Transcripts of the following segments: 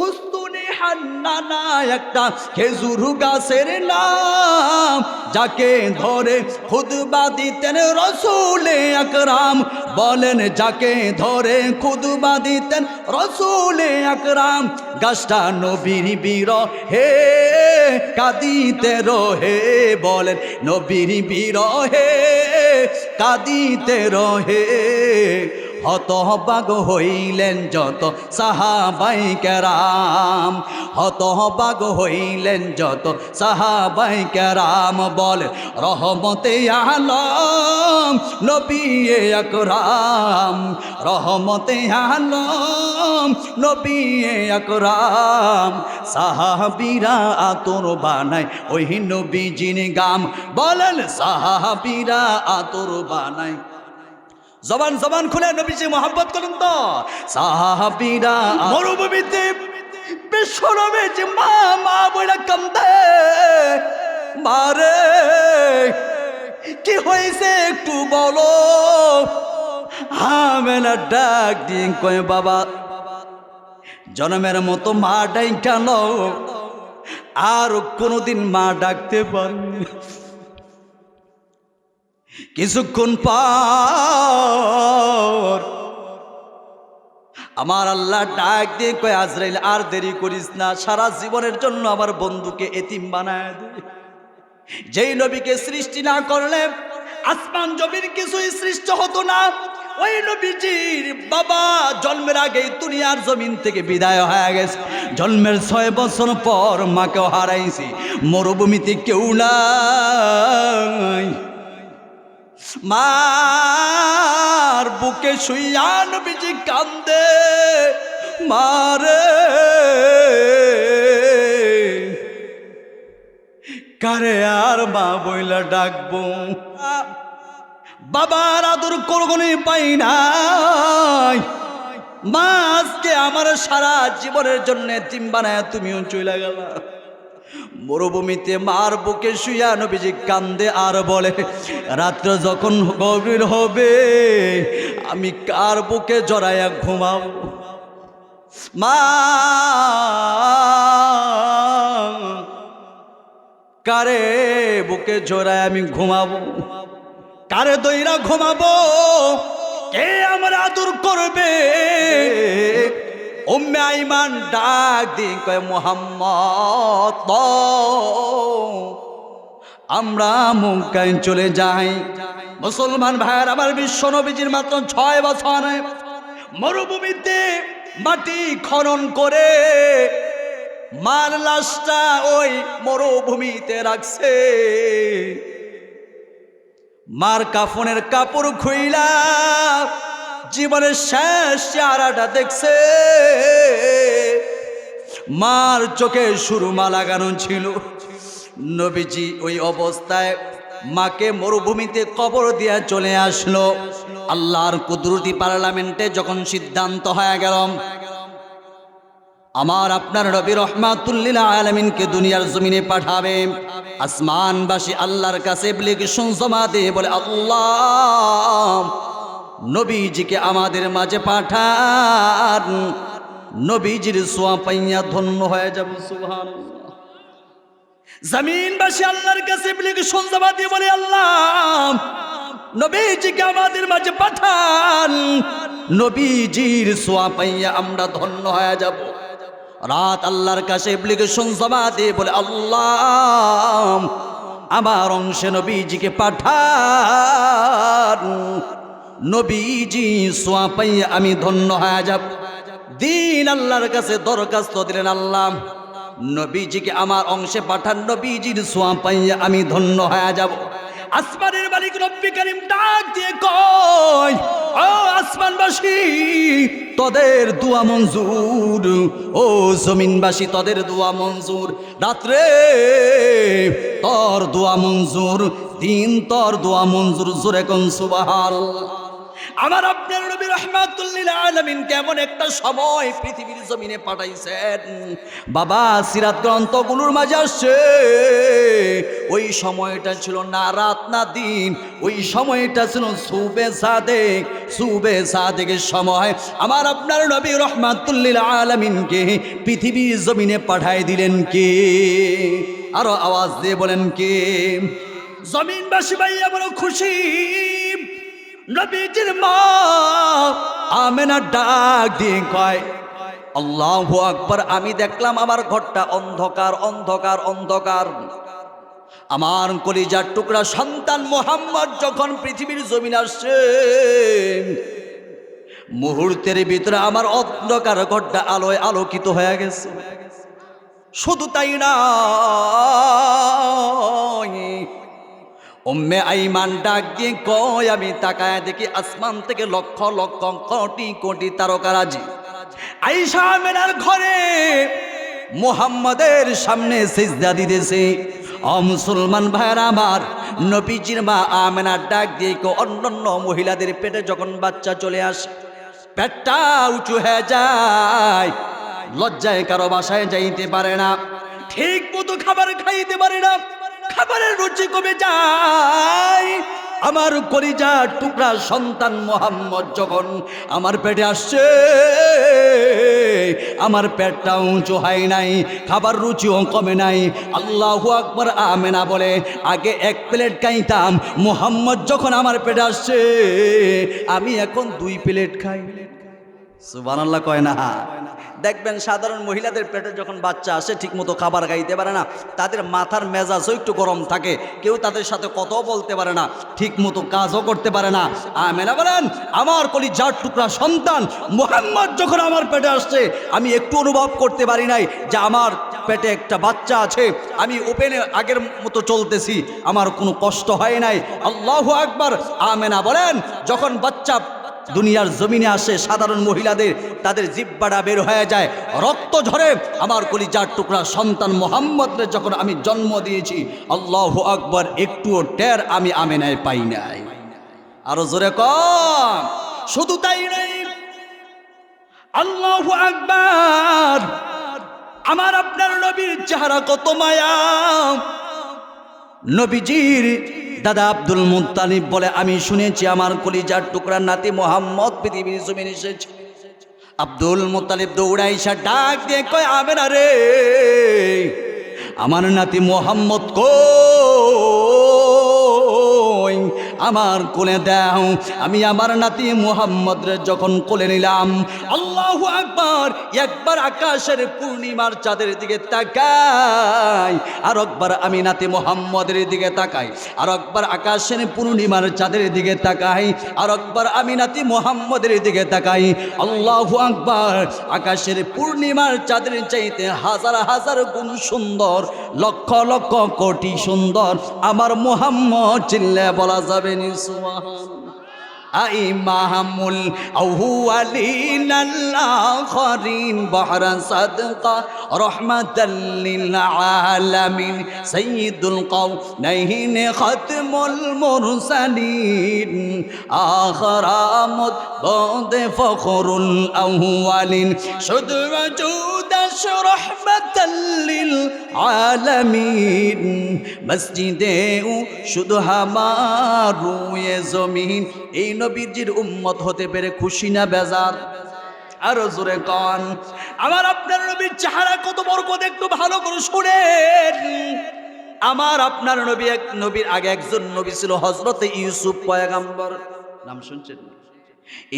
উস্তুনে হান্নানা একটা খেজুর গাছের নাম, যাকে ধরে খুতবা দিতেন রসুলে আকরাম। বলেন যাকে ধরে খুতবা দিতেন রসুলে আকরাম। গাছটা নবীর বিরহে কাঁদিতে রহে, বলেন নবীর বিরহে কাঁদিতে রহে। হতবাগ হইলেন যত সাহাবাই কেরাম, হতবাগ হইলেন যত সাহাবাই কেরাম। বলে রহমতে আলম নবী আকরাম, রহমতে আলম নবী আকরাম। সাহাবীরা আতর বানায় ওই নবীজির গাম। বলেন সাহাবীরা আতর বানায়। জবান জবান খুলে নবীজি মোহাব্বত করুন তো। সাহাবীরা মরুভূমিতে বিশ্ব নবীজি মা মা বইলা কান্দে, মারে কি হয়েছে একটু বলো। আমেনা ডাক দিন কয় বাবা, জন্মের মতো মা ডাইকা নাও, আর কোনোদিন মা ডাকতে পারি। কিছুক্ষণ পর আমার আল্লাহ ডাক দিয়ে কয় আজরাইল আর দেরি করিস না, সারা জীবনের জন্য আমার বন্ধুকে এতিম বানায় দে। যেই নবীকে সৃষ্টি না করলে আসমান জমির কিছুই সৃষ্টি হতো না। ওই নবীজির বাবা জন্মের আগেই দুনিয়ার জমিন থেকে বিদায় হয়ে গেছে। জন্মের 6 বছর পর মাকেও হারাইছি। মরুভূমিতে কেউ নাই, মার বুকে শুইয়া নবীজি কান্দে, মারে কারে আর মা বইলা ডাকবো। বাবার আদর কোরগনি পাই নাই, মা আজকে আমার সারা জীবনের জন্য এতিম বানায় তুমিও চলে গেলা। মরুভূমিতে মার বুকে শুইয়া নবীজি কান্দে আর বলে রাত্র যখন গভীর হবে আমি কার বুকে জড়াইয়া ঘুমাব। মা কারে বুকে জড়ায় আমি ঘুমাবো, কারে দইরা ঘুমাবো, কে আমার আদর করবে। উম্মে আইমান ডাক দিয়ে কয় মুহাম্মদ আমরা মক্কায় চলে যাই। মুসলমান ভাইয়ের আমার বিশ্ব নবীজির মাত্র 6 বছর মরুভূমিতে মাটি খনন করে মার লাশটা ওই মরুভূমিতে রাখছে। মার কাফনের কাপড় খুইলা জীবনের শেষ চেহারাটা দেখছে। মার চোখে সুরমা লাগানো ছিল। নবীজি ওই অবস্থায় মাকে মরুভূমিতে কবর দিয়া চলে আসলো। আল্লাহর কুদরতি পার্লামেন্টে যখন সিদ্ধান্ত হয়ে গেল আমার আপনার নবী রহমাতুল লিল আলামিনকে দুনিয়ার জমিনে পাঠাবে, আসমানবাসী আল্লাহর কাছে অ্যাপ্লিকেশন জমা দিয়ে বলে আল্লাহ নবীজিকে আমাদের মাঝে পাঠান, নবীজির ছোঁয়া পাইয়া ধন্য হয়ে যাব। সুবহানাল্লাহ। জমিনবাসী আল্লাহর কাছে অ্যাপ্লিকেশন জমা দিয়ে বলে আল্লাহ নবীজিকে আমাদের মাঝে পাঠান, নবীজির ছোঁয়া পাইয়া আমরা ধন্য হয়ে যাব। রাত আল্লাহর কাছে অ্যাপ্লিকেশন জমা দিয়ে বলে আল্লাহ আমার অংশে নবীজিকে পাঠান, নবীজি ছোঁয়া পাইয়া আমি ধন্য হয়ে যাব। দিন আল্লাহর কাছে দরখাস্ত দিলেন আল্লাহ নবীজিকে আমার অংশে পাঠান, নবীজির ছোঁয়া পাইয়া আমি ধন্য হয়ে যাব। আসমানের মালিক রব্বি করিম ডাক দিয়ে কয় ও আসমানবাসী তোদের দোয়া মঞ্জুর, ও জমিনবাসী তোদের দোয়া মঞ্জুর। রাত্রে তোর দোয়া মঞ্জুর, দিন তোর দোয়া মঞ্জুর। জোরে কোন সুবহানাল্লাহ। আমার আপনার নবী রাহমাতুল লিল আলামিন কেমন একটা সময় পৃথিবীর জমিনে পাঠাইছেন বাবা, সিরাত গ্রন্থগুলোর মাঝে আসছে ওই সময়টা ছিল না রাত না দিন, ওই সময়টা ছিল সুবে সাদেকের সময়। আমার আপনার নবী রাহমাতুল লিল আলামিনকে পৃথিবীর জমিনে পাঠায় দিলেন কে? আরো আওয়াজ দিয়ে বলেন কে? জমিনবাসী ভাইয়া বড় খুশি। নবীজির মা আমেনা ডাক দিয়ে কয়, আল্লাহু আকবার, আমি দেখলাম আমার ঘরটা অন্ধকার অন্ধকার অন্ধকার। আমার কলিজার টুকরা সন্তান মুহাম্মদ যখন পৃথিবীর জমিন আসছে, মুহূর্তের ভিতরে আমার অন্ধকার ঘরটা আলোয় আলোকিত হয়ে গেছে। শুধু তাই না, উম্মে আইমান ডাক দিয়ে কয়, আমি তাকায় দেখি আসমান থেকে লক্ষ লক্ষ কোটি কোটি তারকারাজি আয়েশা আমেনার ঘরে মুহাম্মাদের সামনে সিজদা দিতেছে। ও মুসলমান ভাইরা আমার, নবীজির মা আমেনার ডাক দিয়ে অন্যান্য মহিলাদের পেটে যখন বাচ্চা চলে আসে, পেটটা উঁচু হয়ে যায়, লজ্জায় কারো বাসায় যাইতে পারে না, ঠিক মতো খাবার খাইতে পারে না, খাবারের রুচি কমে যায়। আমার কলিজার টুকরা সন্তান মুহাম্মদ যখন আমার পেটে আসছে, আমার পেটটা উঁচু হয় নাই, খাবার রুচিও কমে নাই। আল্লাহু আকবার। আমেনা বলে, আগে এক প্লেট খাইতাম, মুহাম্মদ যখন আমার পেটে আসছে আমি এখন 2 প্লেট খাই। সুবহানাল্লাহ কয় না? দেখবেন সাধারণ মহিলাদের পেটে যখন বাচ্চা আসে ঠিক মতো খাবার খাইতে পারে না, তাদের মাথার মেজাজও একটু গরম থাকে, কেউ তাদের সাথে কথাও বলতে পারে না, ঠিক মতো কাজও করতে পারে না। আমেনা বলেন, আমার কলিজার টুকরা সন্তান মুহাম্মদ যখন আমার পেটে আসছে, আমি একটু অনুভব করতে পারি নাই যে আমার পেটে একটা বাচ্চা আছে, আমি ওপেনে আগের মতো চলতেছি, আমার কোনো কষ্ট হয় নাই। আল্লাহু আকবার। আমেনা বলেন, যখন বাচ্চা দুনিয়ার জমিনে আসে, সাধারণ মহিলাদের তাদের জিহ্বাটা বের হয়ে যায়, রক্ত ঝরে। আমার কলিজার টুকরা সন্তান মুহাম্মদকে যখন আমি জন্ম দিয়েছি, আল্লাহু আকবার, একটুও টের আমি আমেনায় পাই নাই। আরো জোরে কম। শুধু তাই নাই, আল্লাহু আকবার, আমার আপনার নবীর চেহারা কত মায়া। নবীজির দাদা আব্দুল মুত্তালিব বলে, আমি শুনেছি আমার কলিজার টুকরার নাতি মুহাম্মদ পৃথিবীর জমিনে এসেছে। আব্দুল মুত্তালিব দৌড়াইসা ডাক দিয়ে কয়, আমেনা রে, আমার নাতি মুহাম্মদ কই, আমার কোলে দাও। আমি আমার নাতি মুহাম্মদ রে যখন কোলে নিলাম, আল্লাহু আকবার, একবার আকাশের পূর্ণিমার চাঁদের দিকে তাকাই, আর একবার আমি নাতি মুহাম্মদের দিকে তাকাই, আর একবার আকাশের পূর্ণিমার চাঁদের দিকে তাকাই, আর একবার আমি নাতি মুহাম্মদের দিকে তাকাই। আল্লাহু আকবার, আকাশের পূর্ণিমার চাঁদের চাইতে হাজার হাজার গুণ সুন্দর, লক্ষ লক্ষ কোটি সুন্দর আমার মুহাম্মদ। চিল্লে বলা যাবে নি সুবহানাল্লাহ? ইমামুল আউয়ালিনাল আখিরিন বাহরা সাদকা রাহমাতাল লিল আলামিন সাইয়্যিদুল কাওনাইন খাতমুল মুরসালিন আখরামুদ বাদে ফখরুল আউয়ালিন শুধু ওজুদ রাহমাতাল লিল আলামিন মসজিদে শুধু হামার রুয়ে জমিন। এই নবীজির উম্মত হতে পেরে খুশি না বেজার? আরো জোরে কন। আমার আপনার নবীর চেহারা কত বরকত, একটু ভালো করে শুনেন। আমার আপনার নবীর আগে একজন নবী ছিল, হযরতে ইউসুফ পয়গম্বর। নাম শুনছেন?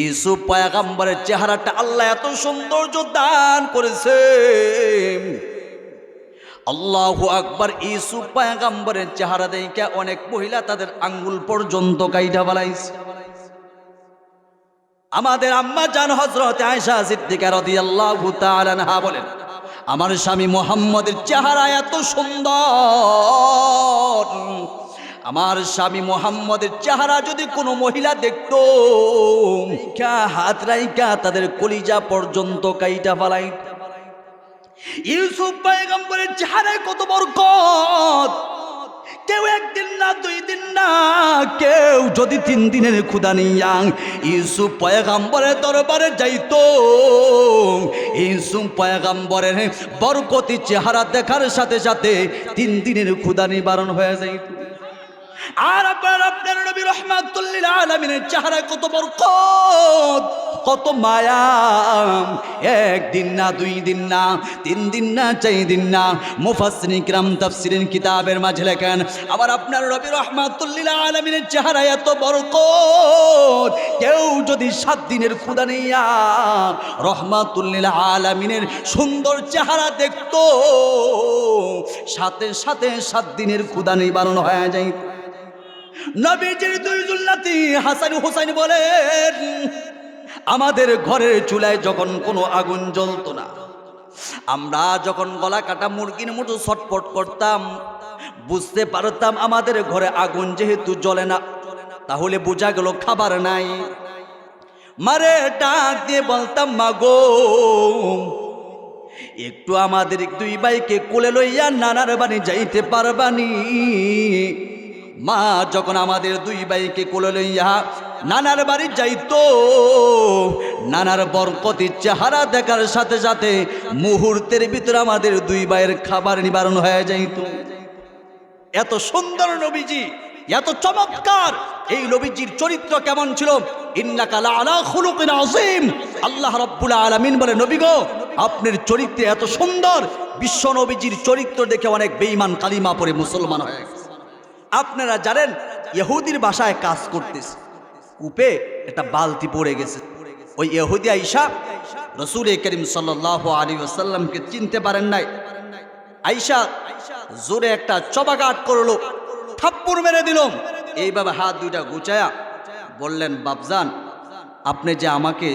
ইউসুফ পয়গম্বরের চেহারাটা আল্লাহ এত সৌন্দর্য দান করেছে, আল্লাহু আকবার। ইউসুফ পয়গম্বরের চেহারা দেখে অনেক মহিলা তাদের আঙ্গুল পর্যন্ত কাইটা ফেলাইছে। আমাদের আম্মা জান হযরত আয়েশা সিদ্দিকা রাদিয়াল্লাহু তাআলা আনহা বলেন, আমার স্বামী মুহাম্মদের চেহারা এত সুন্দর, আমার স্বামী মুহাম্মদের চেহারা যদি কোনো মহিলা দেখতো, হাত রাইকা তাদের কলিজা পর্যন্ত কাইটা ফেলাই। ইউসুফ পয়গম্বরের চেহারায় কত বরকত, কেউ একদিন না 2 দিন না, কেউ যদি 3 দিনের ক্ষুধা নিয়া ইউসুফ পয়গাম্বরের দরবারে যাইতো, ইউসুফ পয়গাম্বরের বরকতি চেহারা দেখার সাথে সাথে 3 দিনের ক্ষুধা নিবারণ হয়ে যাইত। আর আপনার নবী রাহমাতুল লিল আলামিনের চেহারায় কত বরকত, কত মায়া। 1 দিন না, 2 দিন না, 3 দিন না, 4 দিন না, মুফাসসিরিন কিরাম তাফসীরের কিতাবের মাঝে লেখেন আবার আপনার নবী রাহমাতুল লিল আলামিনের চেহারায় এত বরকত, কেউ যদি 7 দিনের ক্ষুধা নিয়া রাহমাতুল লিল আলামিনের সুন্দর চেহারা দেখতো, সাথে সাথে 7 দিনের ক্ষুধা নিবারণ হয়ে যায়। নবীজির 2 জুল্লাতি হাসান হুসাইন বলেন, আমাদের ঘরের চুলায় যখন কোনো আগুন জ্বলতো না, আমরা যখন গলা কাটা মুরগির মতো ছটফট করতাম, বুঝতে পারতাম আমাদের ঘরে আগুন যেহেতু জ্বলে না, তাহলে বোঝা গেল খাবার নাই। মারে ডাক দিয়ে বলতাম, মাগো একটু আমাদের 2 ভাইকে কোলে লইয়া নানার বাড়ি যাইতে পারবানি? মা যখন আমাদের 2 ভাইকে কোলে লইয়া নানার বাড়ি যাইতো, নানার বরকতি চেহারা দেখার সাথে সাথে মুহূর্তের ভিতরে আমাদের 2 ভাইয়ের খাবার নিবারণ হয়ে যাইত। এত সুন্দর নবীজি, এত চমৎকার। এই নবীজির চরিত্র কেমন ছিল? ইন্নাকা লাআলা খুলুকিন আযীম। আল্লাহ রাব্বুল আলামিন বলে, নবী গো আপনার চরিত্র এত সুন্দর। বিশ্ব নবীজির চরিত্র দেখে অনেক বেঈমান কালিমা পড়ে মুসলমান হয়ে গেছে। আপনারা জানেন ইহুদির বাসায় কাজ করতেছে, কূপে একটা বালতি পড়ে গেছে। ওই ইহুদি আয়েশা রাসূল করিম সাল্লাল্লাহু আলাইহি ওয়াসাল্লামকে চিনতে পারেন নাই। আয়েশা জোরে একটা চবাগাট করলো, থাপ্পড় মেরে দিল। এইভাবে হাত 2টা গুচায়া বললেন, বাপজান আপনি যে আমাকে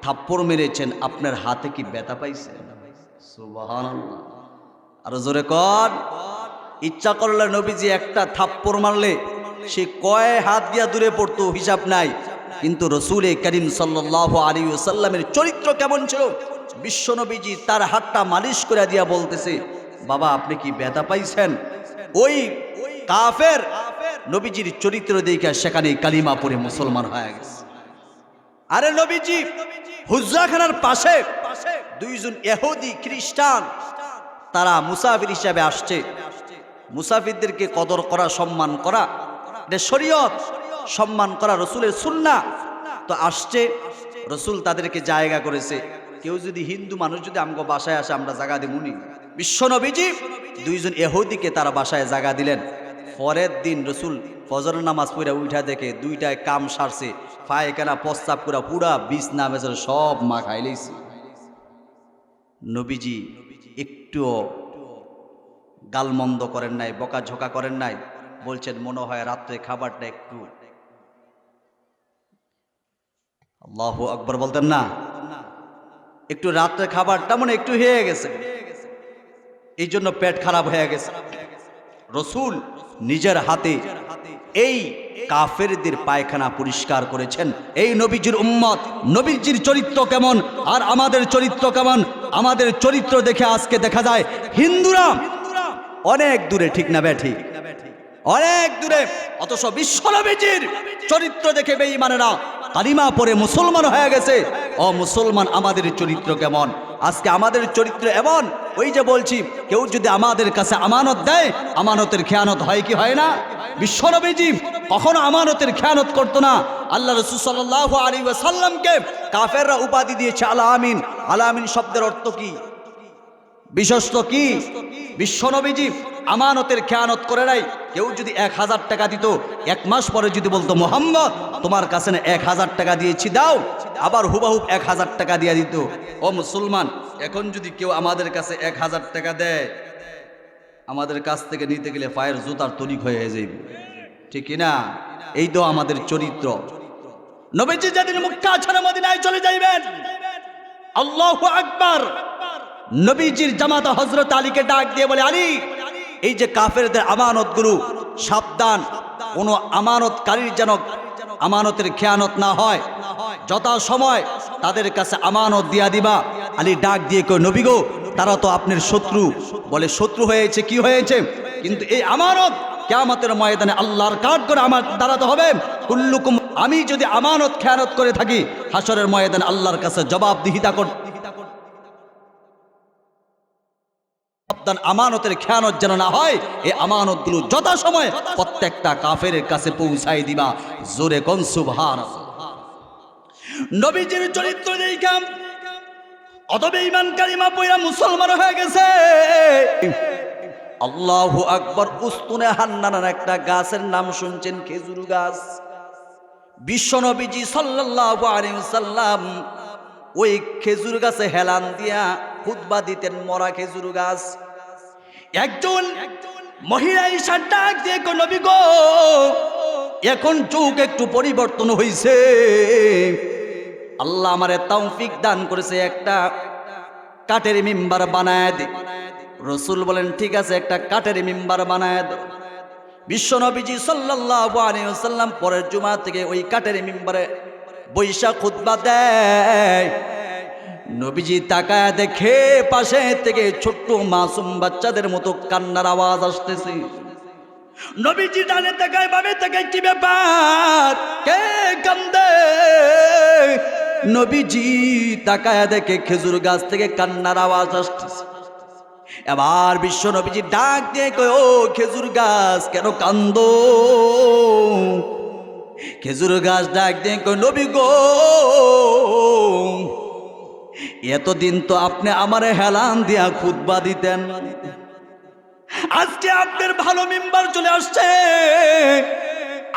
থাপ্পড় মেরেছেন, আপনার হাতে কি ব্যথা পাইছে? সুবহানাল্লাহ, আর জোরে কর। ইচ্ছা করলে নবীজি একটা থাপ্পড় মারলে সে কয় হাত দিয়া দূরে পড়তো হিসাব নাই। কিন্তু রাসূল করিম সাল্লাল্লাহু আলাইহি ওয়াসাল্লামের চরিত্র কেমন ছিল? বিশ্ব নবীজি তার হাতটা মালিশ করে দিয়া বলতেছে, বাবা আপনি কি ব্যথা পাইছেন? ওই কাফের নবীজির চরিত্র দেখে সেখানে কালিমা পড়ে মুসলমান হয়ে গেছে। আরে নবীজি হুজরাখানার পাশে 2 জন ইহুদি খ্রিস্টান, তারা মুসাফির হিসাবে আসছে। মুসাফিরদেরকে কদর করা, সম্মান করা এটা শরীয়ত, সম্মান করা রাসূলের সুন্নাহ। তো আসছে, রাসূল তাদেরকে জায়গা করেছে। কেউ যদি হিন্দু মানুষ যদি আমগো বাসায় আসে, আমরা জায়গা দেবনি। বিশ্ব নবীজি 2 জন ইহুদিকে তারা বাসায় জায়গা দিলেন। পরের দিন রাসূল ফজরের নামাজ পড়ে উঠা দেখে 2টায় কাম সারছে, পায়খানা প্রস্রাব করে পুরা বিছনা মেঝে সব মা খাইলেছে। নবীজি একটু গালমন্দ করেন নাই, বকাঝোকা করেন নাই, বলছেন মনে হয় রাত্রে খাবারটা একটু, আল্লাহু আকবার বলতেন না, একটু রাত্রে খাবারটা মনে একটু হয়ে গেছে, এই জন্য পেট খারাপ হয়ে গেছে। রাসূল নিজের হাতে এই কাফেরদের পায়খানা পরিষ্কার করেছেন। এই নবীজির উম্মত, নবীজির চরিত্র কেমন আর আমাদের চরিত্র কেমন? আমাদের চরিত্র দেখে আজকে দেখা যায় হিন্দুরা অনেক দূরে, ঠিক না ব্যাঠি, অনেক দূরে, অথচ বিশ্ব নবীজির চরিত্র দেখে বেঈমানেরা কালিমা পড়ে মুসলমান হয়ে গেছে। ও মুসলমান, আমাদের চরিত্র কেমন? আজকে আমাদের চরিত্র এমন, ওই যে বলছি, কেউ যদি আমাদের কাছে আমানত দেয়, আমানতের খেয়ানত হয় কি হয় না? বিশ্ব নবীজি কখনো আমানতের খেয়ানত করতো না। আল্লাহ রাসূল সাল্লাল্লাহু আলাইহি ওয়াসাল্লামকে কাফেররা উপাধি দিয়েছে আল আমিন। আল আমিন শব্দের অর্থ কি? বিশ্বস্ত কি? বিশ্ব নবীজি আমানতের খেয়ানত করে নাই। কেউ যদি 1000 টাকা দিত, 1 মাস পরে যদি বলতো মুহাম্মদ তোমার কাছে না 1000 টাকা দিয়েছি দাও, আবার হুবাহুব 1000 টাকা দিয়ে দিত। ও মুসলমান, এখন যদি কেউ আমাদের কাছে 1000 টাকা দেয়, আমাদের কাছ থেকে নিতে গেলে পায়ের জুতার তরিক হয়ে যাইবে, ঠিক না? এই তো আমাদের চরিত্র। নবীজি যেদিন মক্কা ছেড়ে মদিনায় চলে যাইবেন, আল্লাহু আকবার, নবীজির জামাতা হযরত আলীকে ডাক দিয়ে বলে, আলী এই যে কাফেরদের আমানতগুলো সাবধান, কোন আমানতকারীর যেন আমানতের খেয়ানত না হয়, যথা সময় তাদের কাছে আমানত দিয়া দিবা। আলী ডাক দিয়ে কই, নবী গো তারা তো আপনার শত্রু। বলে শত্রু হয়েছে, কি হয়েছে? কিন্তু এই আমানত কিয়ামতের ময়দানে আল্লাহর কাঠ করে আমার দাঁড়াতে হবে। কুল্লুকুম, আমি যদি আমানত খেয়ানত করে থাকি হাসরের ময়দানে আল্লাহর কাছে জবাবদিহিতা করতে সাবধান, আমানতের খেয়ানত যেন না হয়। এই আমানতগুলো যথাসময়ে প্রত্যেকটা কাফেরের কাছে পৌঁছাই দিবা। জোরে কোন সুবহানাল্লাহ। নবীজির চরিত্র দেখাম অত বেঈমান কালিমা পয়রা মুসলমান হয়ে গেছে। আল্লাহু আকবার। উস্তুনে হান্নানের একটা গাছের নাম শুনছেন, খেজুর গাছ। বিশ্ব নবীজি সাল্লাল্লাহু আলাইহি ওয়াসাল্লাম ওই খেজুর গাছে হেলান দিয়া খুতবা দিতেন, মরা খেজুর গাছ। একজন মহিলা ঈশা ডাক দিয়ে কই, নবী গো, এখন যুগ একটু পরিবর্তন হইছে, আল্লাহ আমারে তৌফিক দান করেছে, একটা কাঠের মিম্বার বানায় দে। রাসূল বলেন ঠিক আছে, একটা কাঠের মিম্বার বানায় দাও। বিশ্ব নবীজি সাল্লাল্লাহু আলাইহি ওয়াসাল্লাম পরের জুমা থেকে ওই কাঠের মিম্বারে বৈশা খুতবা দেয়। নবীজি তাকায় দেখে পাশে থেকে ছোট্ট মাসুম বাচ্চাদের মতো কান্নার আওয়াজ আসতেছে। নবীজি ডানে তাকায় বামে তাকায়, কি ব্যাপার, কে কান্দে? নবীজি তাকায় দেখে খেজুর গাছ থেকে কান্নার আওয়াজ আসতেছে। এবার বিশ্ব নবীজি ডাক দিয়ে কয়, ও খেজুর গাছ কেন কান্দো? খেজুর গাছ ডাক দিয়ে কয়, নবী গো, এতদিন তো আপনি আমারে হেলান দিয়া খুতবা দিতেন, আজকে আপনার ভালো মিম্বার চলে আসছে,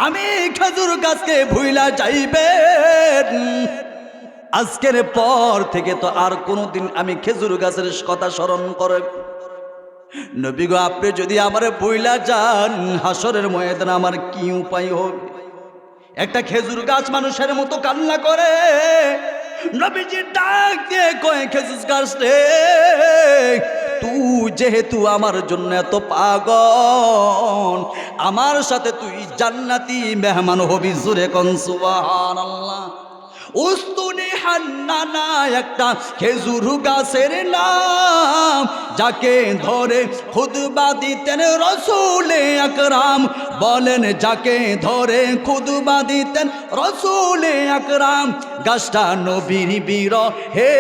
আমি খেজুর গাছকে ভুইলা যাইবেন? আজকের পর থেকে তো আর কোনোদিন আমি খেজুর গাছের কথা স্মরণ করে। নবী গো, আপনি যদি আমারে ভুইলা যান হাসরের ময়দানে আমার কি উপায় হবে? একটা খেজুর গাছ মানুষের মতো কান্না করে। নবীজি ডাক দিয়ে কয়, খেজুর গাছ রে, তুই যেহেতু আমার জন্য এত পাগল, আমার সাথে তুই জান্নাতি মেহমান হবি। জোরে কোন সুবহানাল্লাহ। উস্তুনে হান্নানা একটা খেজুর গাছের নাম, যাকে ধরে খুতবা দিতেন রাসূলে আকরাম। বলেন, যাকে ধরে খুতবা দিতেন রাসূলে আকরাম। গাছটা নবীর বিরহে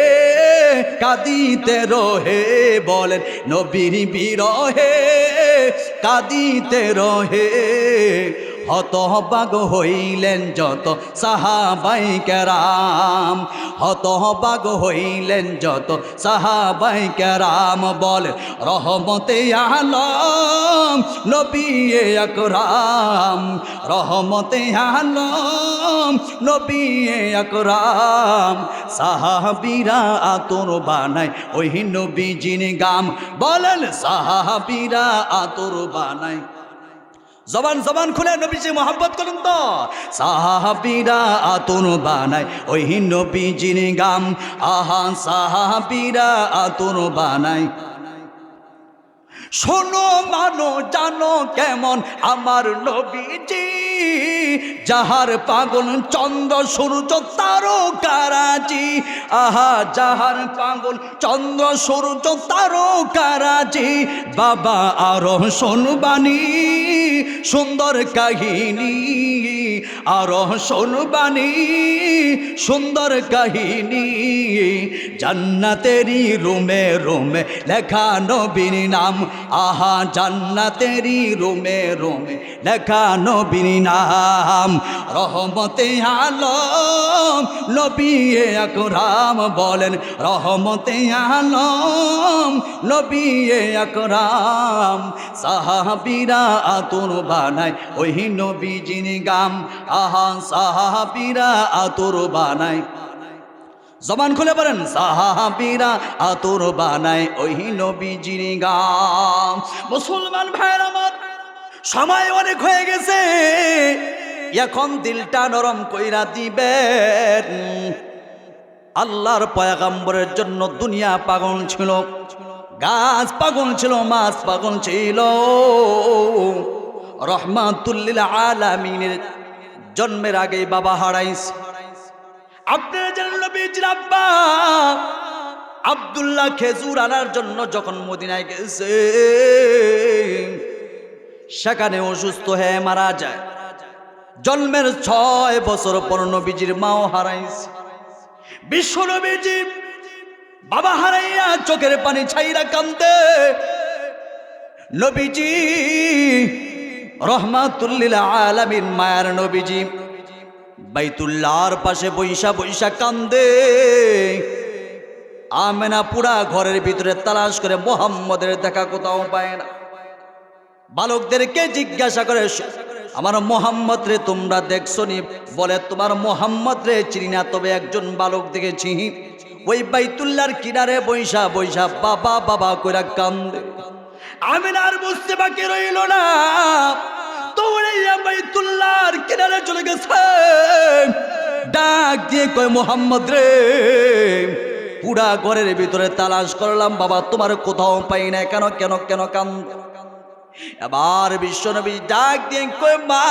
কাঁদিতে রহে। বলেন, নবীর বিরহে কাঁদিতে রহে। হতবাগ হইলেন যত সাহাবাই কেরাম, হতবাগ হইলেন যত সাহাবাই কেরাম। বল, রহমতে আলম নবী আকরাম, রহমতে আলম নবী আকরাম। সাহাবীরা আতর বানায় ওই নবীজির গাম। বলেন, সাহাবীরা আতর বানায়। জবান জবান খুলে নবীজি মোহাব্বত করুন তো। সাহাবীরা আতর বানায় ওই নবীজির গাম। আহা, সাহাবীরা আতর বানায়। শোনো মানো জানো কেমন আমার নবীজি, যাহার পাগল চন্দ্র সূর্য তারকারাজি। আহা, যাহার পাগল চন্দ্র সূর্য তারকারাজি। বাবা আরো শোনবানি সুন্দর কাহিনী, আরো শোনবানি সুন্দর কাহিনী। জান্নাতেরি রুমে রুমে লেখা নবীর নাম। আহা, জান্নাতেরি রুমে রুমে লেখা নবীর নাম। রহমতে আলম নবী আকরাম। বলেন, রহমতে আলম নবী আকরাম। সাহাবীরা আতর বানায় ওই নবীজির গাম। আহা, সাহাবীরা আতর বানায়। জবান খুলে বলেন, সাহাবীরা আতর বানায় ওই নবীজির গাম। মুসলমান ভাইয়ের আমার, সময় অনেক হয়ে গেছে, এখন দিলটা নরম কইরা দিবেন। আল্লাহর পয়গম্বরের জন্য দুনিয়া পাগল ছিল, গাছ পাগল ছিল, মাছ পাগল ছিল। রহমাতুল্লিল আলামিনের জন্মের আগে বাবা হারাইছে। আপনারা জানেন নবীজির আব্বা আব্দুল্লাহ খেজুর আনার জন্য যখন মদিনায় গেছে, সেখানে অসুস্থ হয়ে মারা যায়। জন্মের 6 বছর পর নবীজির মাও হারাইছে। বিশ্ব নবীজি বাবা হারাইয়া চোখের পানি ছাইরা কান্দে। নবীজি রহমাতুল লিল আলামিন মায়ার নবীজি বাইতুল্লাহর পাশে বৈশা বৈশা কান্দে। আমেনা পুরা ঘরের ভিতরে তালাশ করে মোহাম্মদের দেখা কোথাও পায় না। বালকদেরকে জিজ্ঞাসা করে, আমার মোহাম্মদ রে তোমরা দেখছো নি? বলে, তোমার মোহাম্মদ রে চিনি না, তবে একজন বালক দেখেছি। ওই বাইতুল্লাহর কিনারে বৈশা বৈশা বাবা বাবা কইরা কান্দে। আমেনা আর বুঝতে বাকি রইল না, দৌড়াইয়া বাইতুল্লাহর কিনারে চলে গেছে। ডাক দিয়ে কয়, মোহাম্মদ রে, পুরা ঘরের ভিতরে তালাশ করলাম বাবা, তোমার কোথাও পাই না, কেন কেন কেন কান্দ? এবার বিশ্বনবী ডাক দিয়ে কয়, মা,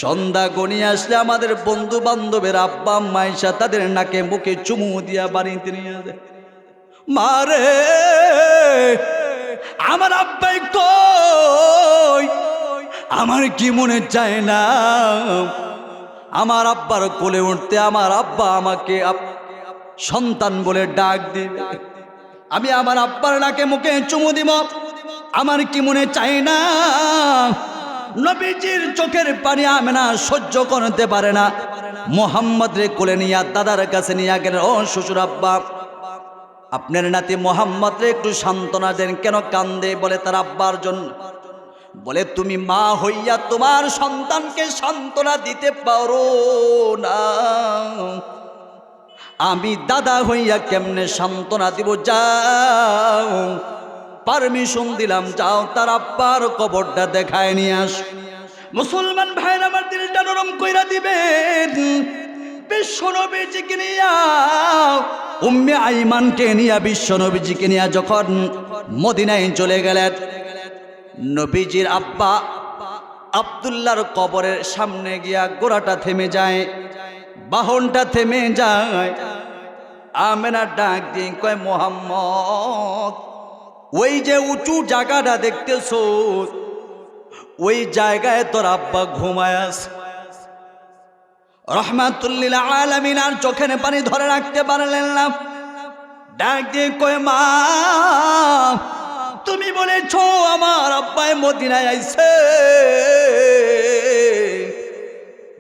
সন্ধ্যা গনিয়ে আসলে আমাদের বন্ধু বান্ধবের আব্বা আম্মা এসে তাদের নাকে মুখে চুমু দিয়া বাড়িতে নিয়ে যায়। মারে, আমার আব্বাই কই? আমার কি মনে চায় না আমার আব্বার কোলে উঠতে? আমার আব্বা আমাকে সন্তান বলে ডাক দিবে, আমি আমার আব্বার নাকে মুখে চুমু দিব। আমার কি মনে চায় না? নবীজির চোখের পানি আমেনা সহ্য করতে পারে না। মোহাম্মদ রে কোলে নিয়ে দাদার কাছে নিয়ে গেলেন। ও শ্বশুর আব্বা, আপনার নাতি মোহাম্মদ রে একটু সান্ত্বনা দেন, কেন কান্দে? বলে, তার আব্বার জন্য। বলে, তুমি মা হইয়া তোমার সন্তানকে সান্ত্বনা দিতে পারো না, আমি দাদা হইয়া কেমনে সান্ত্বনা দিব? যাও, পারমিশন দিলাম, যাও তার আব্বার কবরটা দেখায় নিয়ে আস। মুসলমান ভাইরা আমার দিলটা নরম কইরা দিবেন। বিশ্বনবীজিকে নিয়া, উম্মে আইমানকে নিয়া, বিশ্বনবীজিকে নিয়া যখন মদিনায় চলে গেলেন, নবীজির আব্বা আব্দুল্লাহর কবরের সামনে গিয়া ঘোড়াটা থেমে যায়, বাহনটা থেমে যায়। আমেনা ডাক দিয়ে কয়, মোহাম্মদ, ওই যে উঁচু জায়গাটা দেখতেছো, ওই জায়গায় তোর আব্বা ঘুমায় আছে। রহমাতুল লিল আলামিন আর চোখের পানি ধরে রাখতে পারলেন না। ডাক দিয়ে কয়, মা, তুমি বলেছো আমার আব্বাই মদিনায় আইছে।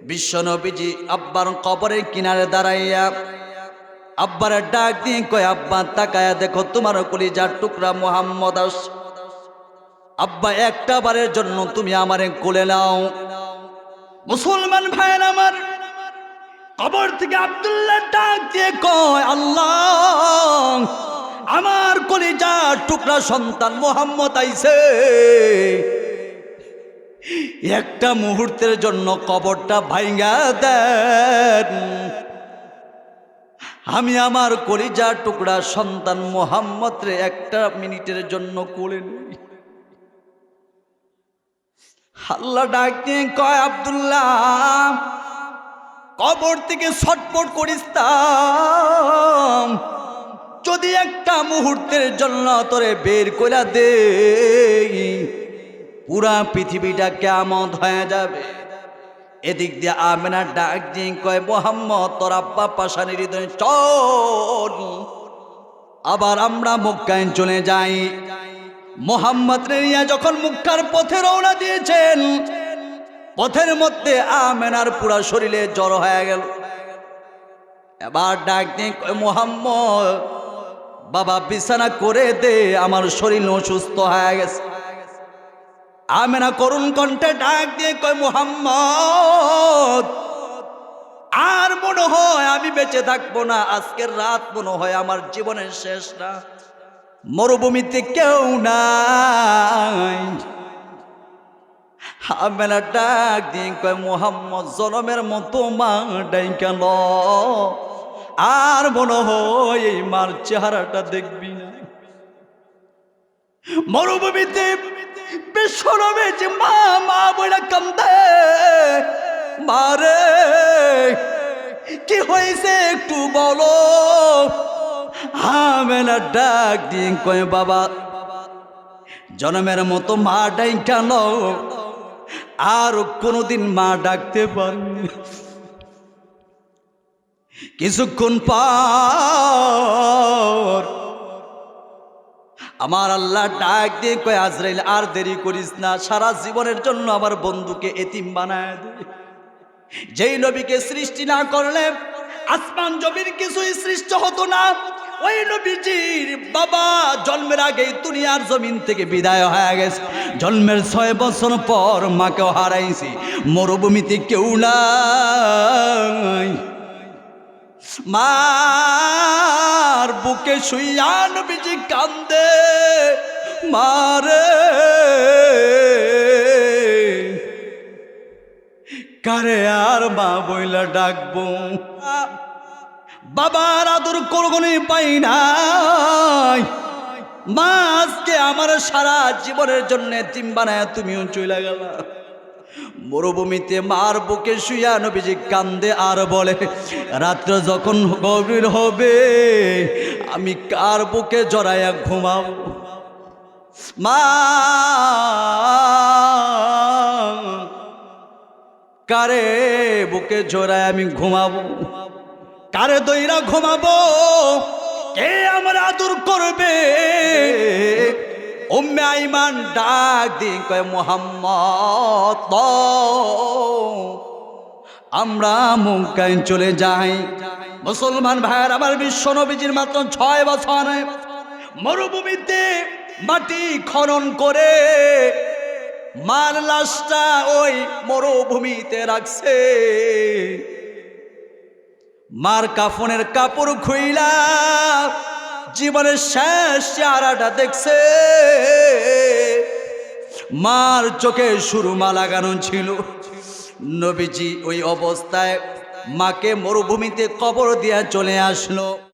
বিশ্বনবীজি আব্বার কবরের কিনারে দাঁড়াইয়া আব্বার ডাক দিয়ে কয়, আব্বা তাকায়া দেখো, তোমার কলিজার টুকরা মুহাম্মদ আস। আব্বা, একটা বারের জন্য তুমি আমারে কোলে নাও। মুসলমান ভাইয়ের আমার, কবর থেকে আব্দুল্লাহ ডাক দিয়ে কয়, আল্লাহ, আমার কলিজার টুকরা সন্তান মুহাম্মদ আইছে। একটা মুহূর্তের জন্য কবরটা ভাঙা দেন, আমি আমার কলিজার টুকরা সন্তান মুহাম্মদ রে একটা মিনিটের জন্য কোলে নিই। আল্লাহ ডাক দিয়ে কয়, আব্দুল্লাহ, কবর থেকে ছটফট করিস না, যদি একটা মুহূর্তের জন্য তোরে বের কইরা দে, পুরা পৃথিবীটা কিয়ামত হয়ে যাবে। এদিক দিয়ে আমেনা ডাক দিয়ে কয়, মোহাম্মদ, তোর আব্বা পাশানি হৃদয়, চল আবার আমরা মক্কায় চলে যাই। মোহাম্মদ নিয়ে যখন মক্কার পথে রওনা দিয়েছেন, পথের মধ্যে আমেনার পুরা শরীরে জ্বর হয়ে গেল। এবার ডাক দিয়ে কয়, মোহাম্মদ, বাবা বিছানা করে দে, আমার শরীর অসুস্থ হয়ে গেছে। আমেনা করুণ কণ্ঠে ডাক দিয়ে কয়, মুহাম্মদ, আর মনে হয় আমি বেঁচে থাকবো না, আজকের রাত মনে হয় আমার জীবনের শেষ রাত, মরুভূমিতে কেউ নাই। আমেনা ডাক দিয়ে কয়, মুহাম্মদ, জনমের মতো মা ডাইকা ল, আর মনে হয় এই মার চেহারাটা দেখবি না। মরুভূমিতে বিশ্বনবী যে মা মা বলে কান্দে, মারে কি হয়েছে একটু বলো। আমেনা ডাক দিয়ে কয়, বাবা, জনমের মতো মা ডাইকাল, আর কোনোদিন মা ডাকতে পারেনি। কিছুক্ষণ পর আমার আল্লাহ ডাক দিয়ে কয়, আজরাইল আর দেরি করিস না, সারা জীবনের জন্য আমার বন্ধুকে এতিম বানায় দে। যেই নবীকে সৃষ্টি না করলে আসমান জমির কিছুই সৃষ্টি হতো না, ওই নবীজির বাবা জন্মের আগেই দুনিয়ার জমিন থেকে বিদায় হয়ে গেছে। জন্মের 6 বছর পর মাকেও হারাইছি, মরুভূমিতে কেউ নাই। মার বুকে শুইয়া নবীজি কান্দে, মারে কারে আর মা বইলা ডাকবো, বাবার আদর কোরগনি পাই নাই। মা আজকে আমার সারা জীবনের জন্য এতিম বানায় তুমিও চলে গেলা। মরুভূমিতে মার বুকে শুইয়া নবীজি কান্দে আর বলে, রাত্র যখন গভীর হবে আমি কার বুকে জড়াইয়া ঘুমাবো? মা কারে বুকে জড়ায় আমি ঘুমাবো? কারে দইরা ঘুমাবো? কে আমার আদর করবে? উম্মে আইমান ডাক দিয়ে কয়, মুহাম্মদ আমরা মক্কায় চলে যাই। মুসলমান ভাইয়ের আমার, বিশ্ব নবীজির মাত্র 6 বছর মরুভূমিতে মাটি খনন করে মার লাশটা ওই মরুভূমিতে রাখছে। মার কাফনের কাপড় খুইলা জীবনের শেষ চেহারাটা দেখছে। মার চোখে সুরমা লাগানো ছিল। নবীজি ওই অবস্থায় মাকে মরুভূমিতে কবর দিয়া চলে আসলো।